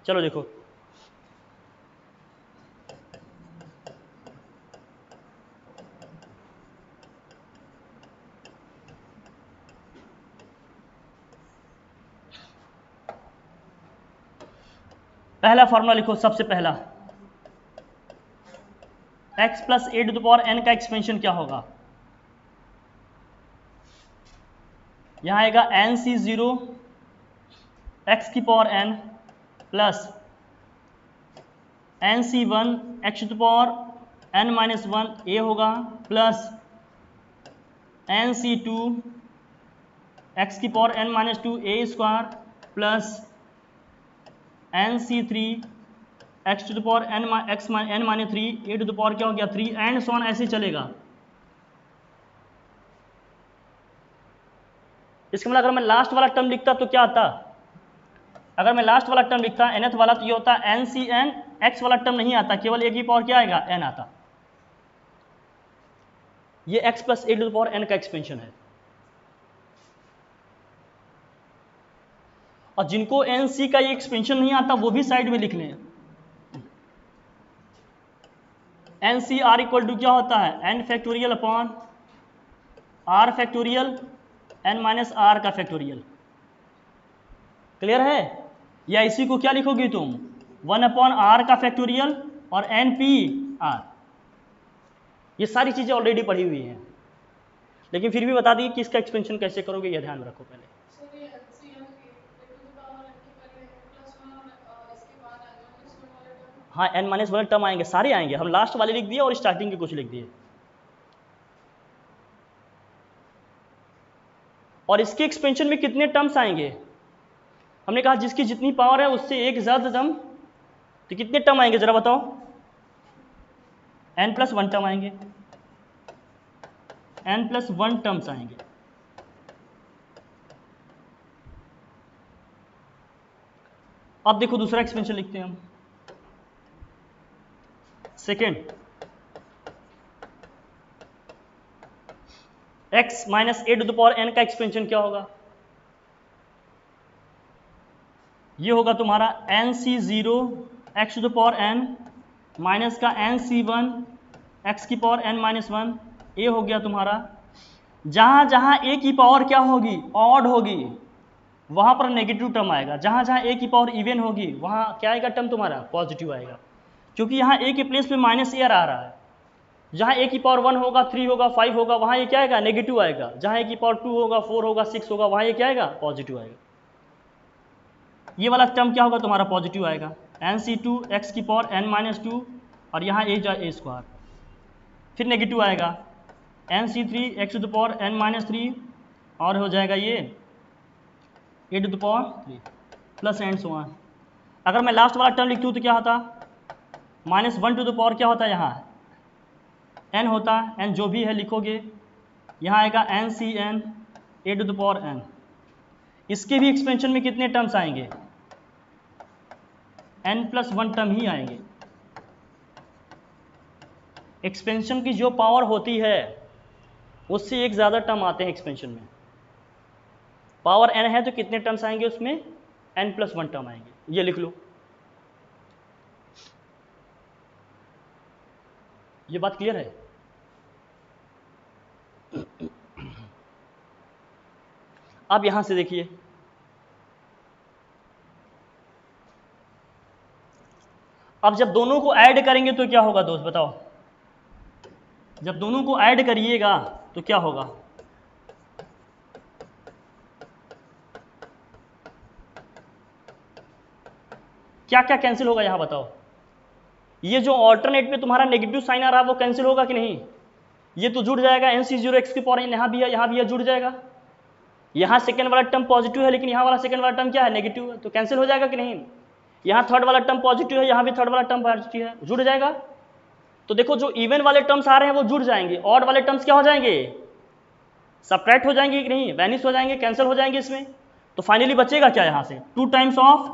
चलो देखो, पहला फॉर्मूला लिखो, सबसे पहला x plus a to the power n का एक्सपेंशन क्या होगा? यहां आएगा nc0 x की power n plus nc1 x to the power n minus 1 a होगा प्लस nc2 x की power n minus 2 a square plus nc3 x to the power n minus 3 a to the power क्या हो गया 3 and so on, ऐसे चलेगा। इसका मतलब अगर मैं लास्ट वाला टर्म लिखता तो क्या आता? अगर मैं लास्ट वाला टर्म लिखता nth वाला तो ये होता ncn, x वाला टर्म नहीं आता, केवल a की पावर क्या आएगा n आता। ये x plus a to the power n का एक्सपेंशन है। और जिनको nc का ये एक्सपेंशन नहीं आता वो भी साइड में लिख लें। nc r इक्वल टू क्या होता है n factorial upon r factorial n minus r का फैक्टोरियल। क्लियर है? या इसी को क्या लिखोगे तुम 1 अपॉन r का फैक्टोरियल और np r। ये सारी चीजें ऑलरेडी पढ़ी हुई हैं, लेकिन फिर भी बता दी कि इसका एक्सपेंशन कैसे करोगे, यह ध्यान में रखो पहले। हाँ, n माइनस वाले टर्म आएंगे, सारे आएंगे, हम लास्ट वाले लिख दिए और स्टार्टिंग के कुछ लिख दिए। और इसके एक्सपेंशन में कितने टर्म्स आएंगे? हमने कहा जिसकी जितनी पावर है उससे एक ज्यादा टर्म, तो कितने टर्म आएंगे जरा बताओ? n प्लस 1 टर्म आएंगे, n प्लस 1 टर्म्स आएंगे। अब देखो दूसरा एक्सपेंशन लिखते हैं हम, second x minus a to the power n का एक्सपेंशन क्या होगा? ये होगा तुम्हारा nc0 x to the power n minus का nc1 x की पावर n माइनस 1 a हो गया तुम्हारा। जहां जहां a की पावर क्या होगी ऑड होगी वहां पर नेगेटिव टर्म आएगा, जहां जहां a की पावर इवन होगी वहां क्या आएगा टर्म तुम्हारा पॉजिटिव आएगा, क्योंकि यहाँ a के प्लेस पे माइनस a आ रहा है। जहां a की पावर 1 होगा 3 होगा 5 होगा वहां ये क्या आएगा नेगेटिव आएगा, जहां a की पावर 2 होगा 4 होगा 6 होगा वहां ये क्या आएगा पॉजिटिव आएगा। ये वाला टर्म क्या होगा तुम्हारा पॉजिटिव आएगा, nc2 x की पावर n माइनस 2 और यहाँ a जा a स्क्वायर, फिर नेगेटिव आएगा nc3 x to the power n minus 3 और हो जाएगा ये a to the power 3 plus and so on. अगर मैं लास्ट वाला टर्म लिखती हूँ तो क्या होता माइनस 1 टू द पावर क्या होता है यहाँ n होता, n जो भी है लिखोगे, यहाँ आएगा ncn a to the power n। इसके भी एक्सपेंशन में कितने टर्म्स आएंगे n प्लस 1 टर्म ही आएंगे। एक्सपेंशन की जो पावर होती है उससे एक ज़्यादा टर्म आते हैं एक्सपेंशन में। पावर n है तो कितने टर्म्स आएंगे उसमें n प्लस 1 टर्म आएंगे, ये लिख लो। ये बात क्लियर है? अब यहां से देखिए, अब जब दोनों को ऐड करेंगे तो क्या होगा दोस्त बताओ? जब दोनों को ऐड करिएगा तो क्या होगा? क्या क्या कैंसिल होगा यहां बताओ? ये जो ऑल्टरनेट पे तुम्हारा नेगेटिव साइन आ रहा है वो कैंसिल होगा कि नहीं? ये तो जुड़ जाएगा nc0 x की पावर यहाँ भी है यहाँ भी है, जुड़ जाएगा। यहाँ सेकंड वाला टर्म पॉजिटिव है लेकिन यहाँ वाला सेकंड वाला टर्म क्या है नेगेटिव है, तो कैंसिल हो जाएगा कि नहीं? यहाँ थर्ड वाला टर्म पॉजिटिव है यहाँ भी थर्ड वाला टर्म पॉजिटिव है, जुड़ जाएगा। तो देखो जो इवन वाले टर्म्स आ रहे हैं वो जुड़ जाएंगे, ऑड वाले टर्म्स क्या हो जाएंगे सब्ट्रैक्ट हो जाएंगे कि नहीं, वैनिश हो जाएंगे, कैंसिल हो जाएंगे इसमें। तो फाइनली बचेगा क्या यहाँ से 2 टाइम्स ऑफ,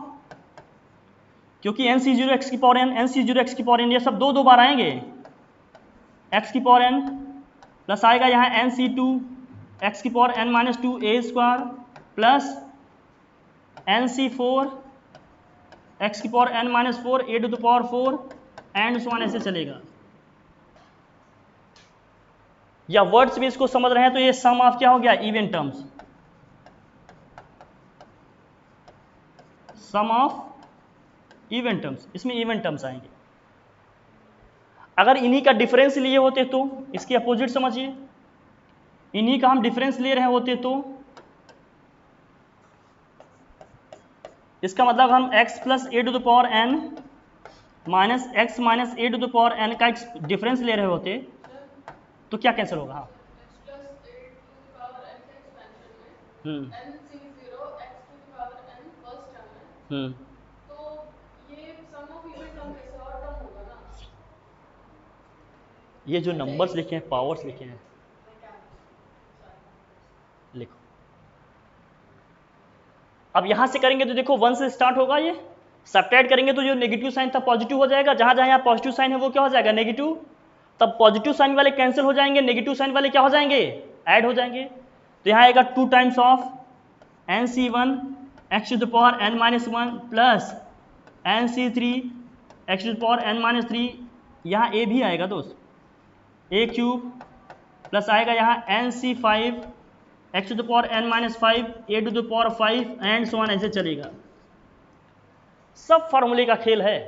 क्योंकि nc0 x की पावर n nc0 x की पावर n ये सब दो बार आएंगे, x की पावर n प्लस आएगा यहाँ nc2 x की power n minus 2 a square plus nc4 x की power n minus 4 a to the power 4 and so on, ऐसे चलेगा। या वर्ड्स भी इसको समझ रहे हैं तो ये सम ऑफ क्या हो गया, even terms, sum of even terms, इसमें इवन टर्म्स आएंगे। अगर इन्हीं का डिफरेंस लिए होते तो इसके अपोजिट समझिए, इन्हीं का हम डिफरेंस ले रहे होते तो इसका मतलब हम x plus a to the power n minus x minus a to the power n का डिफरेंस ले रहे होते तो क्या कैंसिल होगा? हाँ, ये जो नंबर्स लिखे हैं, पावर्स लिखे हैं, लिखो। अब यहां से करेंगे तो देखो 1 से स्टार्ट होगा, ये सब्ट्रैक्ट करेंगे तो जो नेगेटिव साइन था पॉजिटिव हो जाएगा, जहां जहां यहाँ पॉजिटिव साइन है वो क्या हो जाएगा, नेगेटिव। तब पॉजिटिव साइन वाले कैंसिल हो जाएंगे, नेगेटिव साइन वाले क्या हो जाएंगे, ऐड हो जाएंगे। तो यहाँ आएगा 2 times of nc1 x to the power n minus 1 plus nc3 x to the power n minus 3, यहाँ a भी आएगा दोस्त, a क्यूब प्लस आएगा यहाँ nc5 x to the power n minus 5 a to the power 5 and so on, ऐसे चलेगा। सब फॉर्मूले का खेल है।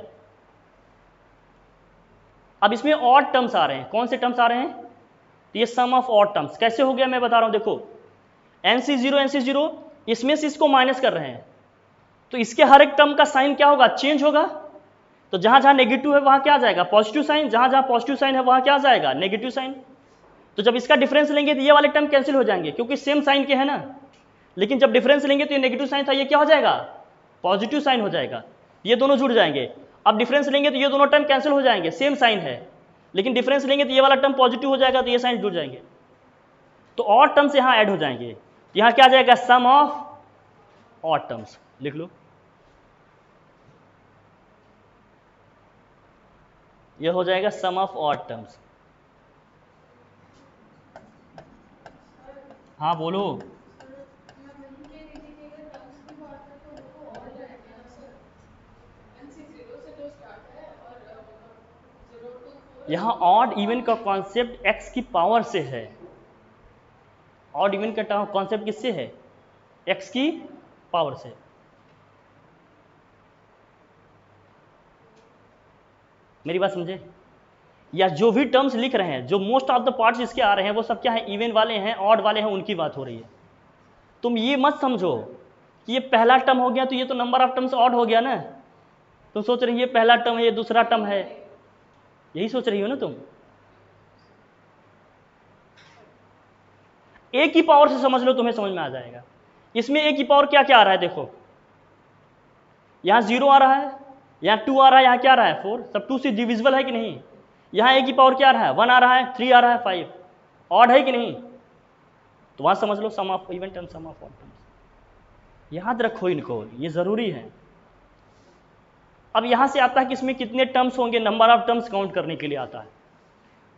अब इसमें ऑड टर्म्स आ रहे हैं, कौन से टर्म्स आ रहे हैं, तो ये सम ऑफ ऑड टर्म्स। कैसे हो गया मैं बता रहा हूं, देखो nc0 इसमें से इसको माइनस कर रहे हैं तो इसके हर एक टर्म का साइन क्या होगा, चेंज होगा। तो जहां जहां नेगेटिव है वहां क्या आ जाएगा, पॉजिटिव साइन, जहां जहां पॉजिटिव साइन है वहां क्या आ जाएगा, नेगेटिव साइन। तो जब इसका डिफरेंस लेंगे तो ये वाले टर्म कैंसिल हो जाएंगे क्योंकि सेम साइन के है ना। लेकिन जब डिफरेंस लेंगे तो ये नेगेटिव साइन था, ये क्या हो जाएगा, पॉजिटिव साइन हो जाएगा, ये दोनों जुड़ जाएंगे। अब डिफरेंस लेंगे तो ये दोनों टर्म कैंसिल हो जाएंगे, सेम साइन है, लेकिन डिफरेंस लेंगे तो ये वाला टर्म पॉजिटिव हो जाएगा, तो ये साइन जुड़ जाएंगे। तो ऑड टर्म्स यहाँ ऐड हो जाएंगे, यहाँ क्या आ जाएगा, सम ऑफ ऑड टर्म्स, लिख लो। ये हो जाएगा सम ऑफ ऑड टर्म्स। हाँ बोलो। यहाँ ऑड इवन का कॉन्सेप्ट x की पावर से है। ऑड इवन का कॉन्सेप्ट किससे है, x की पावर से। मेरी बात समझे? या जो भी टर्म्स लिख रहे हैं, जो मोस्ट ऑफ द पार्ट्स इसके आ रहे हैं वो सब क्या है, इवन वाले हैं, ऑड वाले हैं, उनकी बात हो रही है। तुम ये मत समझो कि ये पहला टर्म हो गया तो ये तो नंबर ऑफ टर्म्स ऑड हो गया ना। तुम सोच रही हो ये पहला टर्म है, ये दूसरा टर्म है, यही सोच रही हो ना तुम। ए की पावर से समझ लो, तुम्हें समझ में आ जाएगा। इसमें ए की पावर क्या क्या आ रहा है, देखो यहाँ 0 आ रहा है, यहाँ 2 आ रहा है, यहाँ क्या आ रहा है 4, सब 2 से डिविजिबल है कि नहीं। यहाँ ए की पावर क्या आ रहा है, 1 आ रहा है, 3 आ रहा है, 5, ऑड है कि नहीं। तो वहां समझ लो sum of even term, sum of odd terms, याद रखो इनको, ये जरूरी है। अब यहां से आता है कि इसमें कितने टर्म्स होंगे, नंबर ऑफ टर्म्स काउंट करने के लिए आता है।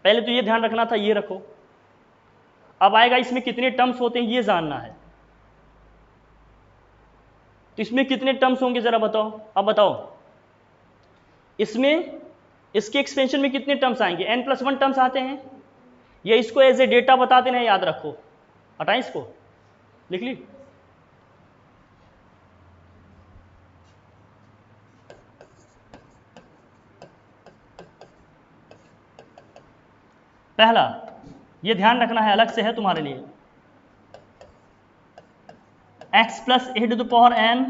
पहले तो ये ध्यान रखना था, ये रखो। अब आएगा इसमें कितने टर्म्स होते हैं ये जानना है। तो इसमें कितने टर्म्स होंगे जरा बताओ। अब बताओ इसमें, इसके एक्सपेंशन में कितने टर्म्स आएंगे, n+1 टर्म्स आते हैं। ये इसको एज ए डेटा बता देना, याद रखो। हटाएं इसको, लिख ली। पहला ये ध्यान रखना है, अलग से है तुम्हारे लिए, x plus a to the power n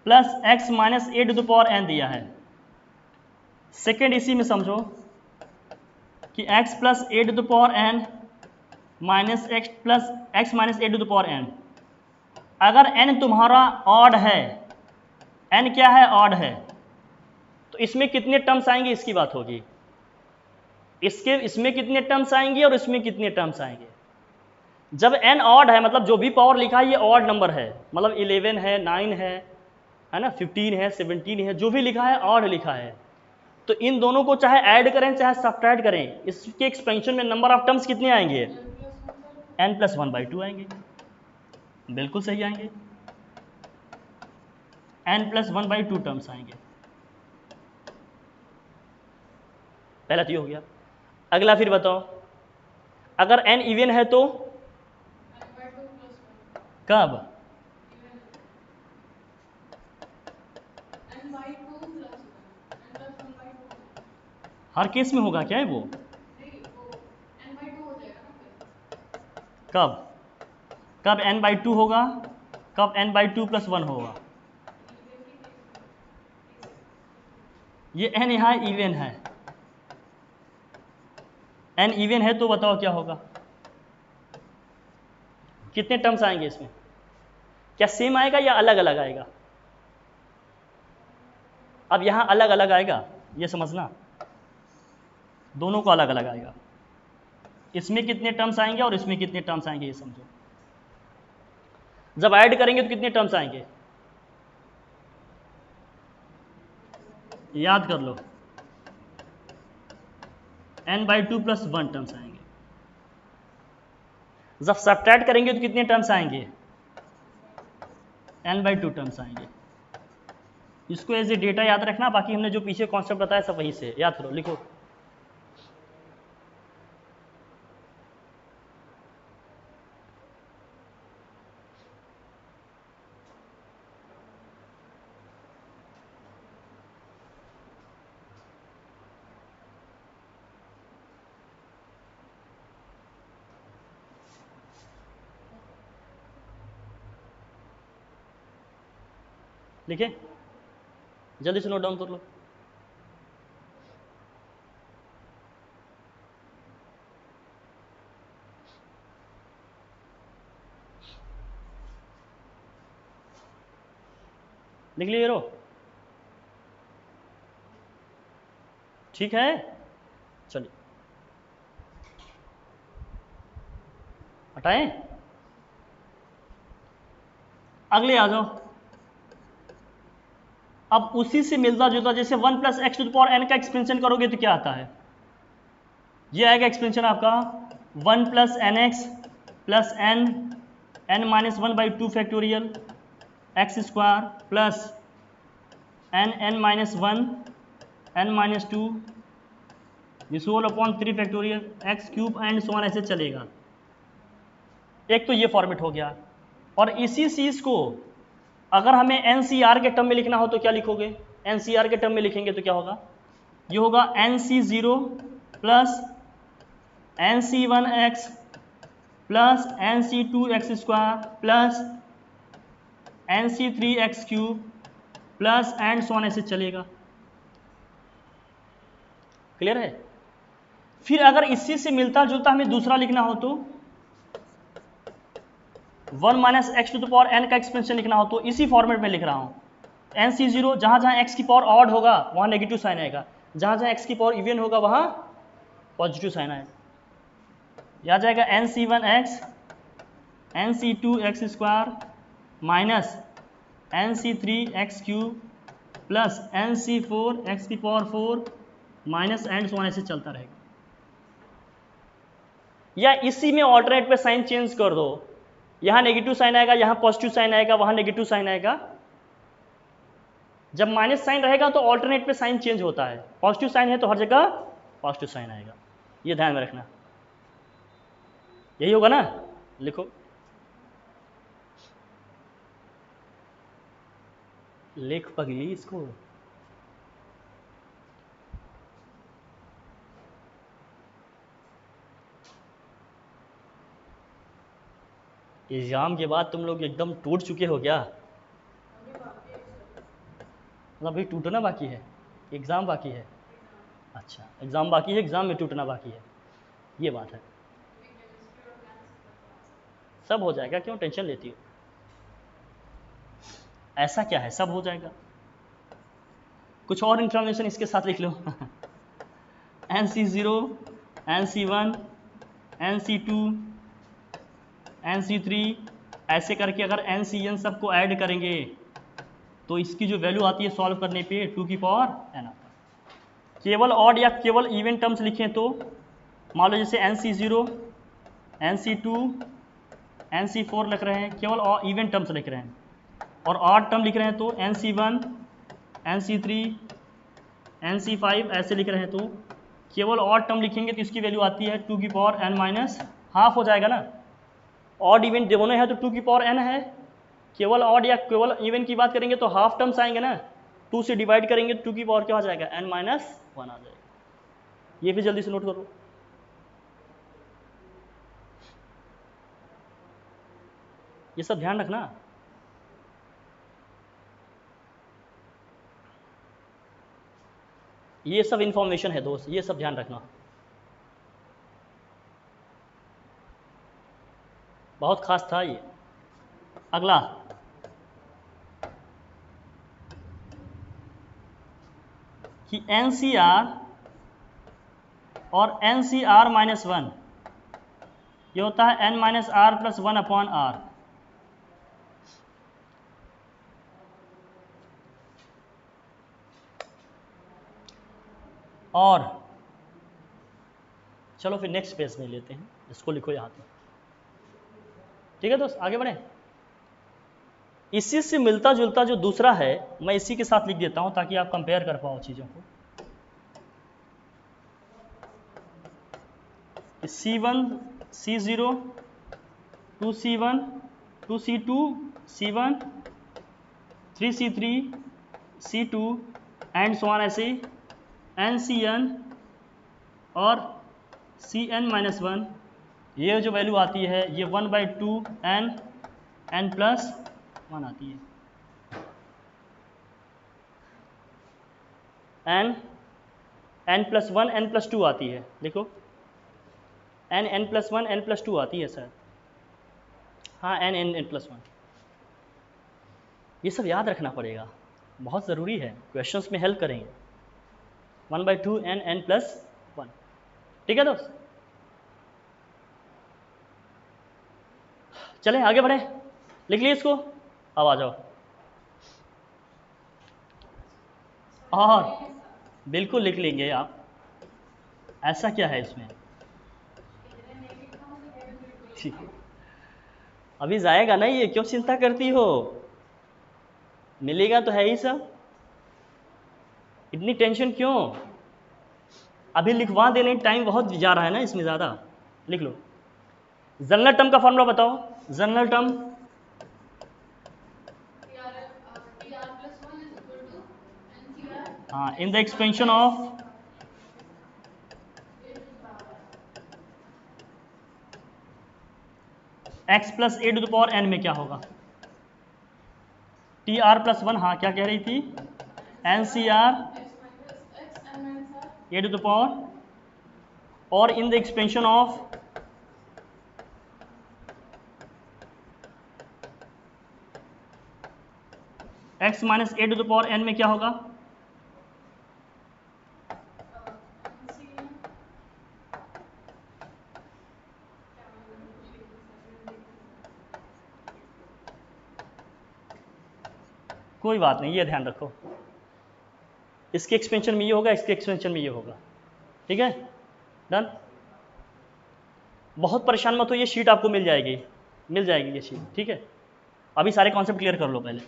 plus x minus a to the power n दिया है। सेकेंड इसी में समझो कि x plus a to the power n minus x plus x minus a to the power n। अगर n तुम्हारा odd है, n क्या है, ऑड है, तो इसमें कितने टर्म्स आएंगे इसकी बात होगी। इसमें कितने टर्म्स आएंगे और इसमें कितने टर्म्स आएंगे। जब n ऑड है, मतलब जो भी पावर लिखा है ये ऑड नंबर है, मतलब 11 है, 9 है ना, 15 है, 17 है, जो भी लिखा है ऑड लिखा है। तो इन दोनों को चाहे ऐड करें चाहे सब्ट्रैक्ट करें, इसके एक्सपेंशन में नंबर ऑफ टर्म्स कितने आएंगे, n+1/2 आएंगे। बिल्कुल सही आएंगे। n+1/2 टर्म्स आएंगे। पहला तो ये हो गया। अगला फिर बताओ, अगर n इवन है तो कब? हर केस में होगा क्या है वो? कब कब n/2 होगा, कब n/2 + 1 होगा? ये n यहाँ इवन है, n इवन है तो बताओ क्या होगा, कितने टर्म्स आएंगे इसमें? क्या सेम आएगा या अलग अलग आएगा? अब यहाँ अलग अलग आएगा, ये समझना, दोनों को अलग अलग आएगा। इसमें कितने टर्म्स आएंगे और इसमें कितने टर्म्स आएंगे ये समझो। जब ऐड करेंगे तो कितने टर्म्स आएंगे? याद कर लो, n/2 + 1 टर्म्स आएंगे। जब सब्ट्रैक्ट करेंगे तो कितने टर्म्स आएंगे? n/2 टर्म्स आएंगे। इसको एज ए डेटा याद रखना, बाकी हमने जो पीछे कॉन्सेप्ट बताया सब वहीं से याद करो, लिखो। लिखे, जल्दी से नोट डाउन कर लो। लिख लिए रो? ठीक है, चलिए हटाएं, अगले आ जाओ। अब उसी से मिलता जुलता, जैसे 1 + x⁴n का एक्सपेंशन करोगे तो क्या आता है? ये आएगा एक्सपेंशन आपका 1 + nx + n-1/2 factorial x² plus n-1 n-2 this whole upon 3 factorial x³ and so on, ऐसे चलेगा। एक तो ये फॉर्मेट हो गया। और इसी चीज को अगर हमें NCR के टर्म में लिखना हो तो क्या लिखोगे? NCR के टर्म में लिखेंगे तो क्या होगा? ये होगा NC0 + NC1x + NC2x² + NC3x³ plus and so on, ऐसे चलेगा। क्लियर है? फिर अगर इसी से मिलता जुलता हमें दूसरा लिखना हो तो 1 - x⁴n का एक्सपेंशन लिखना हो तो इसी फॉर्मेट में लिख रहा हूं। NC0 जहां जहां x की पावर ऑड होगा वहां नेगेटिव साइन आएगा, जहां जहां x की पावर इवन होगा वहां पॉजिटिव साइन आएगा। यह आ जाएगा NC1x NC2x² minus NC3x³ plus NC4x⁴ minus and so on, ऐसे चलता रहेगा। या इसी में ऑल्टरनेट पे साइन चेंज कर दो, यहां नेगेटिव साइन आएगा, यहां पॉजिटिव साइन आएगा, वहां नेगेटिव साइन आएगा। जब माइनस साइन रहेगा तो ऑल्टरनेट पे साइन चेंज होता है, पॉजिटिव साइन है तो हर जगह पॉजिटिव साइन आएगा, ये ध्यान में रखना। यही होगा ना? लिखो, लिख पगली इसको। एग्जाम के बाद तुम लोग एकदम टूट चुके हो क्या? मतलब अभी टूटना बाकी है, एग्जाम बाकी है? अच्छा, एग्जाम बाकी है, एग्जाम में टूटना बाकी है, ये बात है। सब हो जाएगा, क्यों टेंशन लेती हो? ऐसा क्या है, सब हो जाएगा। कुछ और इन्फॉर्मेशन इसके साथ लिख लो NC0 NC1 NC2 NC3 ऐसे करके अगर NCN सबको ऐड करेंगे तो इसकी जो वैल्यू आती है सॉल्व करने पे 2 की पावर n आता है। केवल ऑड या केवल इवन टर्म्स लिखें तो मान लो जैसे NC0 NC2 NC4 लिख रहे हैं, केवल इवन टर्म्स लिख रहे हैं और ऑड टर्म लिख रहे हैं तो NC1 NC3 NC5 ऐसे लिख रहे हैं तो केवल ऑड टर्म लिखेंगे तो इसकी वैल्यू आती है 2 की पावर n माइनस हाफ हो जाएगा ना। ऑड इवन दोनों है तो 2 की पावर n है, केवल ऑड या केवल इवन की बात करेंगे तो हाफ टर्म्स आएंगे ना, 2 से डिवाइड करेंगे तो 2 की पावर क्या हो जाएगा n माइनस 1 आ जाएगा। ये भी जल्दी से नोट करो। ये सब ध्यान रखना। ये सब इंफॉर्मेशन है दोस्त, ये सब ध्यान रखना, बहुत खास था ये। अगला कि NCR और NCR माइनस 1 ये होता है n minus r plus 1 upon r. और चलो फिर नेक्स्ट पेज में लेते हैं, इसको लिखो यहाँ पे, ठीक है दोस्त, आगे बढ़े। इसी से मिलता जुलता जो दूसरा है मैं इसी के साथ लिख देता हूँ ताकि आप कंपेयर कर पाओ चीज़ों को। C1 C0 2C1 2C2 C1 3C3 C2 and so on ऐसे NCN और CN माइनस 1, ये जो वैल्यू आती है ये 1/2 n प्लस 1 आती है, n प्लस 1 n प्लस 2 आती है, देखो n प्लस 1 n प्लस 2 आती है शायद, हाँ n प्लस 1। ये सब याद रखना पड़ेगा, बहुत ज़रूरी है, क्वेश्चंस में हेल्प करेंगे। 1/2 n प्लस 1, ठीक है दोस्त। चलें आगे बढ़े, लिख लिए इसको, अब आ जाओ। और बिल्कुल लिख लेंगे आप, ऐसा क्या है इसमें, ठीक है अभी जाएगा ना ये, क्यों चिंता करती हो, मिलेगा तो है ही सब, इतनी टेंशन क्यों, अभी लिखवा देने टाइम बहुत जा रहा है ना इसमें ज़्यादा। लिख लो, जनरल टर्म का फॉर्मूला बताओ, जनरल टर्म हाँ in the expansion of x plus a to the power n में क्या होगा, TR प्लस 1, हाँ क्या कह रही थी, NCR a to the power और in the expansion of x minus a to the power n में क्या होगा, कोई बात नहीं, ये ध्यान रखो, इसके एक्सपेंशन में ये होगा, इसके एक्सपेंशन में ये होगा, ठीक है डन। बहुत परेशान मत हो, ये शीट आपको मिल जाएगी ये शीट, ठीक है। अभी सारे कॉन्सेप्ट क्लियर कर लो, पहले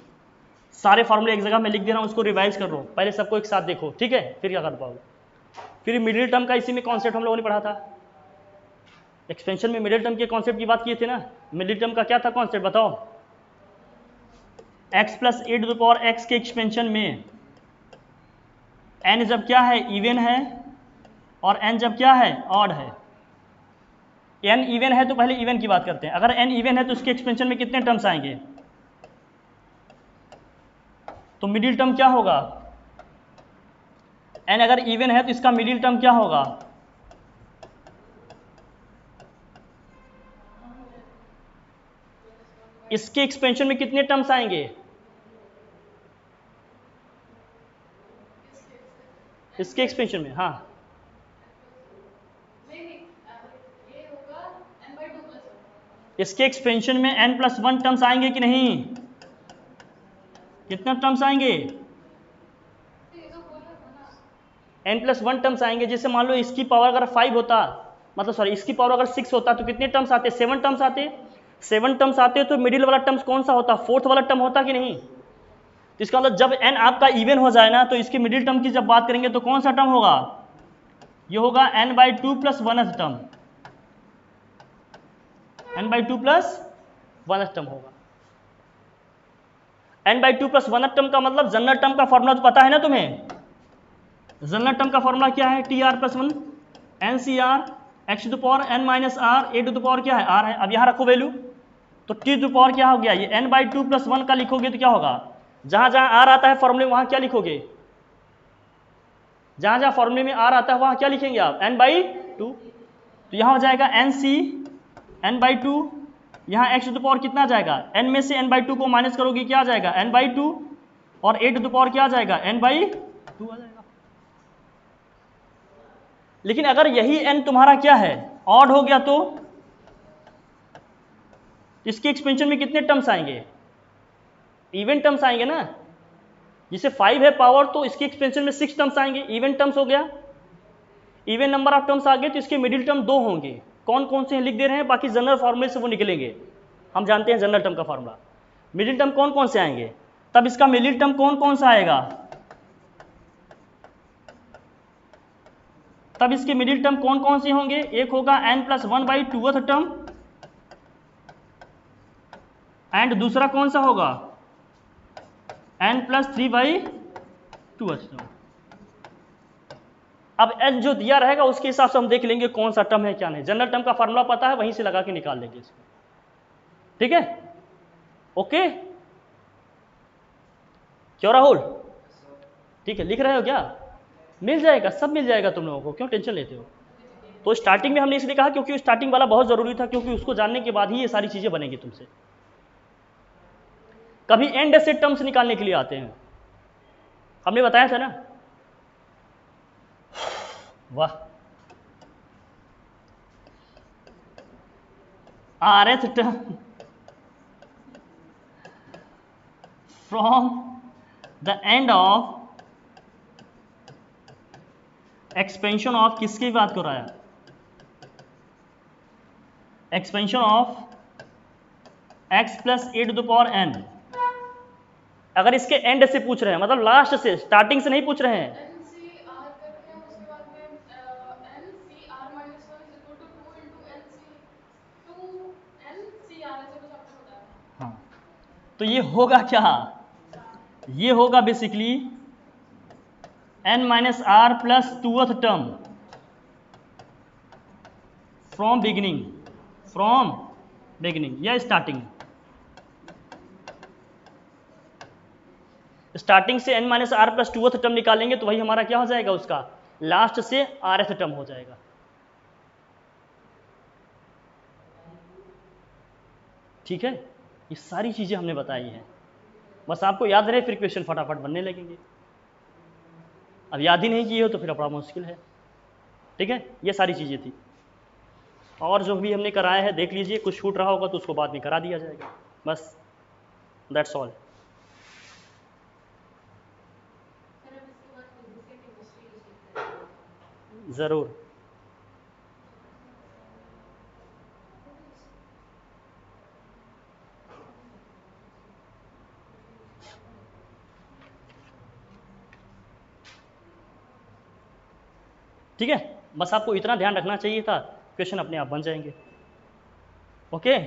सारे फॉर्मूले एक जगह मैं लिख दे रहा हूँ, उसको रिवाइज कर लो, पहले सबको एक साथ देखो, ठीक है, फिर क्या कर पाओगे। फिर मिडिल टर्म का इसी में कॉन्सेप्ट हम लोगों ने पढ़ा था, एक्सपेंशन में मिडिल टर्म के कॉन्सेप्ट की बात किए थे ना। मिडिल टर्म का क्या था कॉन्सेप्ट बताओ, x plus a to the power x के एक्सपेंशन में n जब क्या है इवन है और n जब क्या है ऑड है। n इवन है तो पहले इवन की बात करते हैं, अगर n इवन है तो उसके एक्सपेंशन में कितने टर्म्स आएंगे, तो मिडिल टर्म क्या होगा, n अगर इवन है तो इसका मिडिल टर्म क्या होगा, इसके एक्सपेंशन में कितने टर्म्स आएंगे, इसके एक्सपेंशन में, हाँ इसके एक्सपेंशन में n प्लस 1 टर्म्स आएंगे कि नहीं, कितना टर्म्स आएंगे, n प्लस 1 टर्म्स आएंगे। जैसे मान लो इसकी पावर अगर 5 होता, मतलब सॉरी इसकी पावर अगर 6 होता तो कितने टर्म्स आते, 7 टर्म्स आते। 7 टर्म्स आते हैं तो मिडिल वाला टर्म्स कौन सा होता, फोर्थ वाला टर्म होता कि नहीं। तो इसका मतलब जब n आपका इवन हो जाए ना तो इसके मिडिल टर्म की जब बात करेंगे तो कौन सा टर्म होगा, ये होगा n/2 + 1th term, n/2 + 1th term होगा। n/2 + 1th टर्म का मतलब जनरल टर्म का फॉर्मूला तो पता है ना तुम्हें। जनरल टर्म का फॉर्मूला क्या है, tr + 1 ncr x⁻n - r a⁻ क्या है, r है। अब यहाँ रखो वैल्यू, तो t⁻ क्या हो गया, ये n/2 + 1 का लिखोगे तो क्या होगा, जहां जहां r आता है फॉर्मूले में वहां क्या लिखोगे, जहां जहां फॉर्मूले में r आता है वहां क्या लिखेंगे आप, n/2। तो यहाँ हो जाएगा nc n/2, यहाँ x⁻ कितना जाएगा, n में से n/2 को माइनस करोगे क्या आ जाएगा, n/2, और a⁻ क्या आ जाएगा, n/2 आ जाएगा। लेकिन अगर यही n तुम्हारा क्या है, ऑड हो गया तो इसके एक्सपेंशन में कितने टर्म्स आएंगे, इवन टर्म्स आएंगे ना। जिसे 5 है पावर तो इसके एक्सपेंशन में 6 टर्म्स आएंगे, इवन टर्म्स हो गया। इवन नंबर ऑफ टर्म्स आ गए तो इसके मिडिल टर्म 2 होंगे। कौन कौन से लिख दे रहे हैं, बाकी जनरल फॉर्मूले से वो निकलेंगे, हम जानते हैं जनरल टर्म का फॉर्मूला। मिडिल टर्म कौन कौन से आएंगे, तब इसका मिडिल टर्म कौन कौन सा आएगा, तब इसके मिडिल टर्म कौन कौन से होंगे, एक होगा n+1/2th टर्म, एंड दूसरा कौन सा होगा n+3/2th टर्म। अब n जो दिया रहेगा उसके हिसाब से हम देख लेंगे कौन सा टर्म है क्या नहीं। जनरल टर्म का फॉर्मूला पता है, वहीं से लगा के निकाल लेंगे इसको, ठीक है। ओके क्यों राहुल, ठीक है, लिख रहे हो क्या, मिल जाएगा, सब मिल जाएगा तुम लोगों को, क्यों टेंशन लेते हो। तो स्टार्टिंग में हमने इसलिए कहा क्योंकि स्टार्टिंग वाला बहुत जरूरी था, क्योंकि उसको जानने के बाद ही ये सारी चीजें बनेंगी तुमसे। कभी एंड से टर्म्स निकालने के लिए आते हैं, हमने बताया था ना। वाह, rth term from the end of expansion of, किसकी बात कर रहा है, एक्सपेंशन ऑफ x + a⁻n। अगर इसके एंड से पूछ रहे हैं, मतलब लास्ट से, स्टार्टिंग से नहीं पूछ रहे हैं। हाँ, तो ये होगा क्या, ये होगा basically n - r + 2th term from beginning या स्टार्टिंग। स्टार्टिंग से n - r + 2th टर्म निकालेंगे तो वही हमारा क्या हो जाएगा, उसका लास्ट से rth टर्म हो जाएगा। ठीक है, ये सारी चीजें हमने बताई हैं, बस आपको याद रहे फिर क्वेश्चन फटाफट बनने लगेंगे। अब याद ही नहीं किए हो तो फिर बड़ा मुश्किल है। ठीक है, ये सारी चीजें थी, और जो भी हमने कराया है देख लीजिए, कुछ छूट रहा होगा तो उसको बाद में करा दिया जाएगा, बस दैट्स ऑल। ज़रूर, ठीक है, बस आपको इतना ध्यान रखना चाहिए था, क्वेश्चन अपने आप बन जाएंगे। ओके।